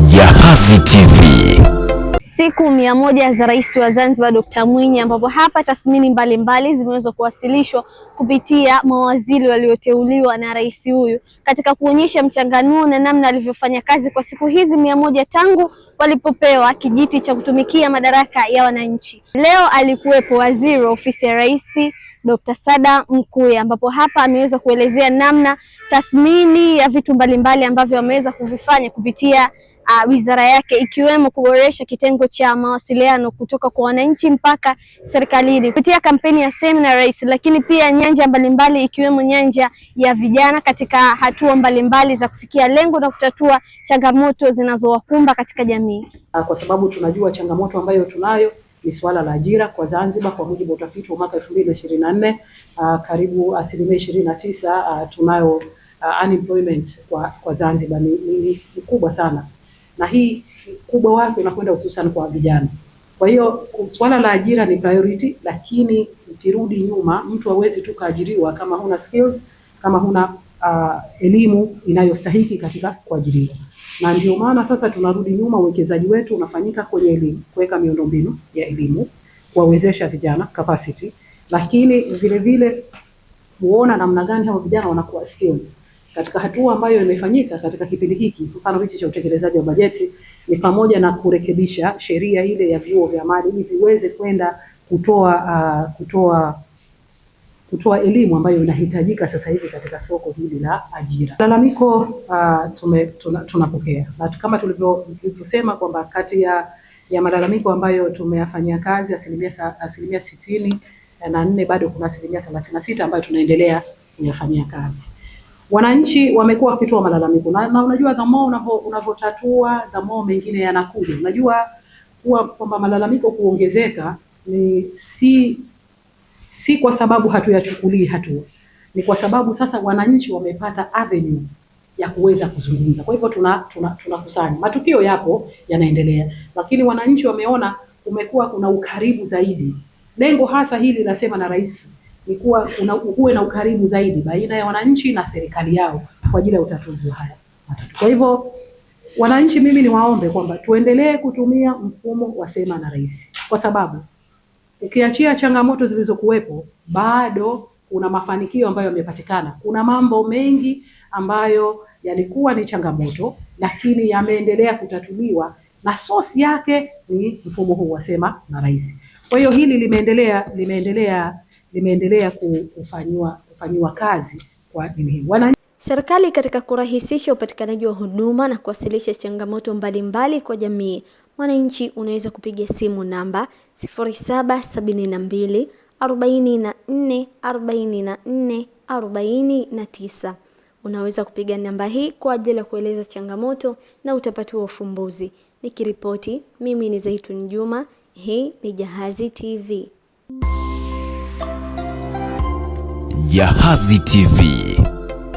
Jahazi TV. Siku 100 za Rais wa Zanzibar Dr. Mwinyi, ambapo hapa tathmini mbalimbali zimeweza kuwasilishwa kupitia mawaziri walioteuliwa na rais huyu katika kuonyesha mchanganuo na namna alivyofanya kazi kwa siku hizi 100 tangu walipopewa kijiti cha kutumikia madaraka ya wananchi. Leo alikuwepo waziri wa ofisi ya Rais Dr. Saada Mkuya, ambapo hapa ameweza kuelezea namna tathmini ya vitu mbalimbali ambavyo ameweza kuvifanya kupitia wizara yake, ikiwemo kuboresha kitengo cha mawasiliano kutoka kwa wananchi mpaka serikalini kupitia kampeni ya Sema Rais, lakini pia nyanja mbalimbali ikiwemo nyanja ya vijana katika hatua mbalimbali za kufikia lengo na kutatua changamoto zinazowakumba katika jamii. Kwa sababu tunajua changamoto ambayo tunayo ni swala la ajira kwa Zanzibar. Kwa mujibu wa utafiti wa mwaka 2024, karibu 29% tunayo unemployment kwa Zanzibar ni kubwa sana, na hii kubwa wake unakwenda hususan kwa vijana. Kwa hiyo swala la ajira ni priority, lakini ukirudi nyuma, mtu hawezi tu kaajiriwa kama huna skills, kama huna elimu inayostahiki katika kuajiriwa. Na ndio maana sasa tunarudi nyuma, uwekezaji wetu unafanyika kwenye elimu, kuweka miundombinu ya elimu, kuwawezesha vijana capacity, lakini vile vile kuona namna gani hao vijana wanakuwa skilled. Katika hatua ambayo imefanyika katika kipindi hiki, mfano hichi cha utekelezaji wa bajeti, ni pamoja na kurekebisha sheria ile ya vyuo vya mali ili viweze kwenda kutoa elimu ambayo inahitajika sasa hivi katika soko hili la ajira. Malalamiko tunapokea, na kama tulivyosema kwamba kati ya malalamiko ambayo tumeyafanyia kazi asilimia 64, bado kuna asilimia 36 ambayo tunaendelea kuyafanyia kazi. Wananchi wamekuwa wakitoa malalamiko na unajua kama unavyotatua kama mengine yanakuja. Unajua kwamba malalamiko kuongezeka ni si kwa sababu hatuyachukulii hatua, ni kwa sababu sasa wananchi wamepata avenue ya kuweza kuzungumza. Kwa hivyo tunakusanya. Matukio yapo yanaendelea, lakini wananchi wameona kumekuwa kuna ukaribu zaidi. Lengo hasa hili la Sema na Rais ni kuwa uwe na ukaribu zaidi baina ya wananchi na serikali yao kwa ajili ya utatuzi wa haya matatizo. Kwa hivyo wananchi, mimi ni waombe kwamba tuendelee kutumia mfumo wa Sema na Rais, kwa sababu ukiachia changamoto zilizokuwepo, bado kuna mafanikio ambayo yamepatikana. Kuna mambo mengi ambayo yalikuwa ni changamoto lakini yameendelea kutatuliwa, na source yake ni mfumo huu wa Sema na Rais. Kwa hiyo hili limeendelea kufanywa kazi kwa nini. Serikali katika kurahisisha upatikanaji wa huduma na kuwasilisha changamoto mbalimbali kwa jamii, mwananchi unaweza kupiga simu namba 0772 44 44 49. Unaweza kupiga namba hii kwa ajili ya kueleza changamoto na utapatiwa ufumbuzi. Nikiripoti, mimi ni Zaitun Juma, hii ni Jahazi TV. Jahazi TV.